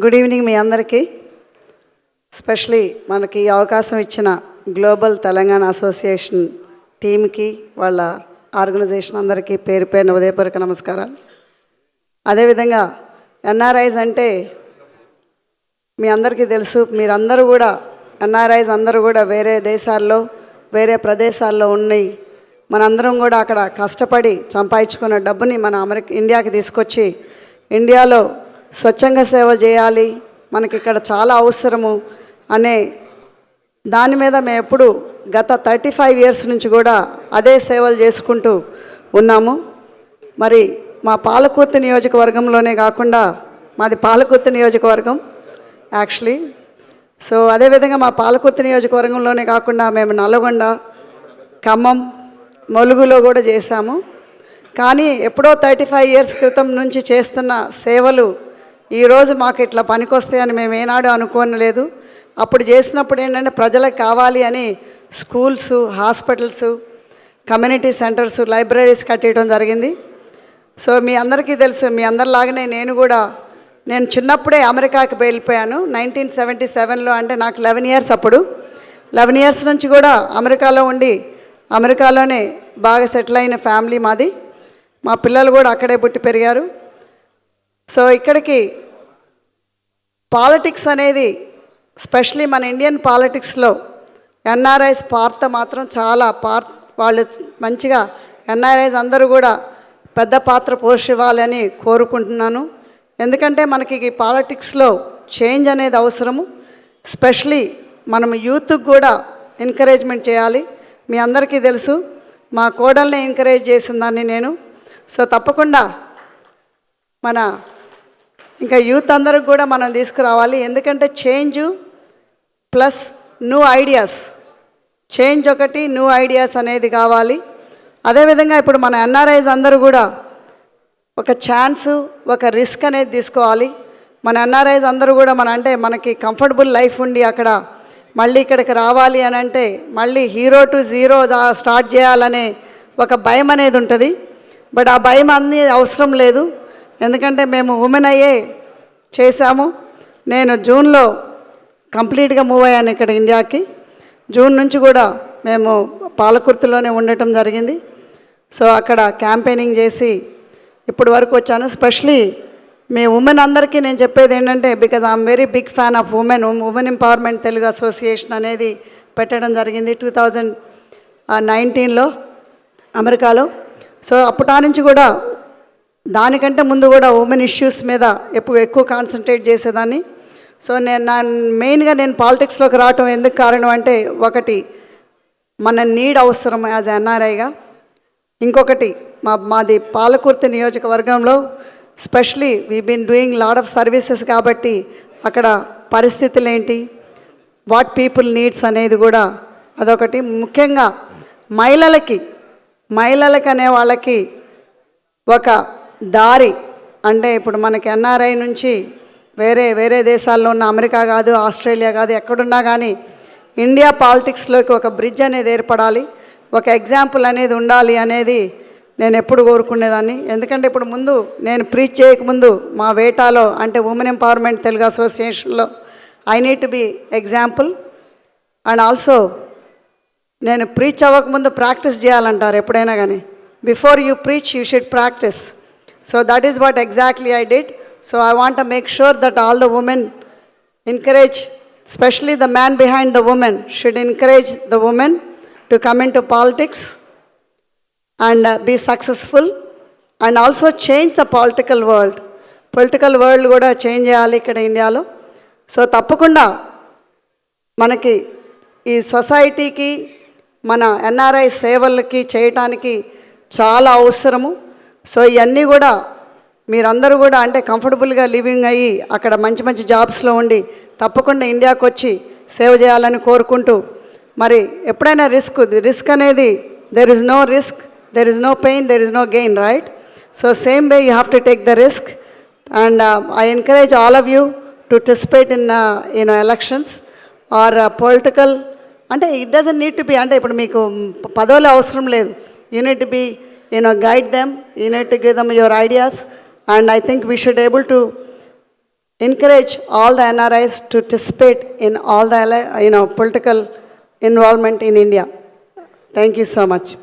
Good evening మీ అందరికీ. Especially మనకి ఈ అవకాశం ఇచ్చిన గ్లోబల్ తెలంగాణ అసోసియేషన్ టీమ్కి, వాళ్ళ ఆర్గనైజేషన్ అందరికీ పేరు పేరున ఉదయపూర్వక నమస్కారాలు. అదేవిధంగా ఎన్ఆర్ఐస్ అంటే మీ అందరికీ తెలుసు. మీరందరూ కూడా ఎన్ఆర్ఐస్ అందరూ కూడా వేరే దేశాల్లో వేరే ప్రదేశాల్లో ఉన్నాయి. మనందరం కూడా అక్కడ కష్టపడి సంపాదించుకున్న డబ్బుని మన ఇండియాకి తీసుకొచ్చి ఇండియాలో స్వచ్ఛంగా సేవ చేయాలి, మనకి ఇక్కడ చాలా అవసరము అనే దాని మీద మేము ఎప్పుడు గత 35 years నుంచి కూడా అదే సేవలు చేసుకుంటూ ఉన్నాము. మరి మా పాలకుర్తి నియోజకవర్గంలోనే కాకుండా, మాది పాలకుర్తి నియోజకవర్గం యాక్చువల్లీ. సో అదేవిధంగా మా పాలకుర్తి నియోజకవర్గంలోనే కాకుండా మేము నల్గొండ, ఖమ్మం, ములుగులో కూడా చేశాము. కానీ ఎప్పుడో 35 years క్రితం నుంచి చేస్తున్న సేవలు ఈరోజు మాకు ఇట్లా పనికొస్తాయని మేము ఏనాడు అనుకోనలేదు. అప్పుడు చేసినప్పుడు ఏంటంటే ప్రజలకు కావాలి అని schools, hospitals, community centres, libraries కట్టేయడం జరిగింది. సో మీ అందరికీ తెలుసు, మీ అందరిలాగానే నేను చిన్నప్పుడే అమెరికాకి వెళ్ళిపోయాను 1977లో. అంటే నాకు 11 years. అప్పుడు 11 years నుంచి కూడా అమెరికాలో ఉండి అమెరికాలోనే బాగా సెటిల్ అయిన ఫ్యామిలీ మాది. మా పిల్లలు కూడా అక్కడే పుట్టి పెరిగారు. సో ఇక్కడికి పాలిటిక్స్ అనేది, స్పెషలీ మన ఇండియన్ పాలిటిక్స్లో ఎన్ఆర్ఐస్ పాత్ర మాత్రం చాలా వాళ్ళు మంచిగా ఎన్ఆర్ఐస్ అందరూ కూడా పెద్ద పాత్ర పోషివ్వాలని కోరుకుంటున్నాను. ఎందుకంటే మనకి పాలిటిక్స్లో చేంజ్ అనేది అవసరము. స్పెషలీ మనం యూత్కి కూడా ఎంకరేజ్మెంట్ చేయాలి. మీ అందరికీ తెలుసు, మా కోడల్ని ఎంకరేజ్ చేసిందాన్ని నేను. సో తప్పకుండా మన ఇంకా యూత్ అందరికి కూడా మనం తీసుకురావాలి. ఎందుకంటే change plus new ideas, change ఒకటి, న్యూ ఐడియాస్ అనేది కావాలి. అదేవిధంగా ఇప్పుడు మన ఎన్ఆర్ఐస్ అందరూ కూడా ఒక ఛాన్సు, ఒక రిస్క్ అనేది తీసుకోవాలి. మన ఎన్ఆర్ఐస్ అందరూ కూడా మనకి కంఫర్టబుల్ లైఫ్ ఉండి అక్కడ మళ్ళీ ఇక్కడికి రావాలి అని అంటే మళ్ళీ హీరో టు జీరో స్టార్ట్ చేయాలనే ఒక భయం అనేది ఉంటుంది. బట్ ఆ భయం అనేది అవసరం లేదు. ఎందుకంటే మేము ఉమెన్ అయ్యే చేశాము. నేను జూన్లో కంప్లీట్గా మూవ్ అయ్యాను ఇక్కడ ఇండియాకి. జూన్ నుంచి కూడా మేము పాలకుర్తిలోనే ఉండటం జరిగింది. సో అక్కడ క్యాంపెయినింగ్ చేసి ఇప్పటి వరకు వచ్చాను. స్పెషలీ మీ ఉమెన్ అందరికీ నేను చెప్పేది ఏంటంటే, because I'm very big fan of women empowerment Telugu association అనేది పెట్టడం జరిగింది 2019లో అమెరికాలో. సో అప్పటి నుంచి కూడా దానికంటే ముందు కూడా ఉమెన్ ఇష్యూస్ మీద ఎక్కువ కాన్సన్ట్రేట్ చేసేదాన్ని. సో మెయిన్గా నేను పాలిటిక్స్లోకి రావటం ఎందుకు కారణం అంటే, ఒకటి మన నీడ్ అవసరం యాజ్ ఎన్ఆర్ఐగా. ఇంకొకటి మాది పాలకుర్తి నియోజకవర్గంలో specially we been doing lot of services కాబట్టి అక్కడ పరిస్థితులు ఏంటి, వాట్ పీపుల్ నీడ్స్ అనేది కూడా అదొకటి. ముఖ్యంగా మహిళలకి అనే వాళ్ళకి ఒక దారి, అంటే ఇప్పుడు మనకి ఎన్ఆర్ఐ నుంచి వేరే దేశాల్లో ఉన్న, అమెరికా కాదు, ఆస్ట్రేలియా కాదు, ఎక్కడున్నా కానీ ఇండియా పాలిటిక్స్లోకి ఒక బ్రిడ్జ్ అనేది ఏర్పడాలి, ఒక ఎగ్జాంపుల్ అనేది ఉండాలి అనేది నేను ఎప్పుడు కోరుకునేదాన్ని. ఎందుకంటే ఇప్పుడు ముందు నేను ప్రీచ్ చేయకముందు మా వేటాలో, అంటే ఉమెన్ ఎంపవర్మెంట్ తెలుగు అసోసియేషన్లో I need to be example. And also నేను ప్రీచ్ అవ్వకముందు ప్రాక్టీస్ చేయాలంటారు ఎప్పుడైనా కానీ. Before you preach you should practise. So that is what exactly I did. So I want to make sure that all the women encourage, especially the man behind the woman should encourage the women to come into politics and be successful and also change the political world. Political world కూడా change చేయాలి ఇక్కడ ఇండియాలో. So తప్పకుండా మనకి ఈ సొసైటీకి, మన NRI సేవలకి చేయటానికి చాలా అవసరము. సో ఇవన్నీ కూడా మీరందరూ కూడా అంటే కంఫర్టబుల్గా లివింగ్ అయ్యి అక్కడ మంచి జాబ్స్లో ఉండి తప్పకుండా ఇండియాకి వచ్చి సేవ చేయాలని కోరుకుంటూ, మరి ఎప్పుడైనా రిస్క్ అనేది there is no risk, there is no pain, there is no gain, right? So same way you have to take the risk. And I encourage all of you to participate in elections or political. అంటే it doesn't need to be, అంటే ఇప్పుడు మీకు పదవులు అవసరం లేదు. You need to be guide them, you need to give them your ideas, and I think we should able to encourage all the NRIs to participate in all the political involvement in India. Thank you so much.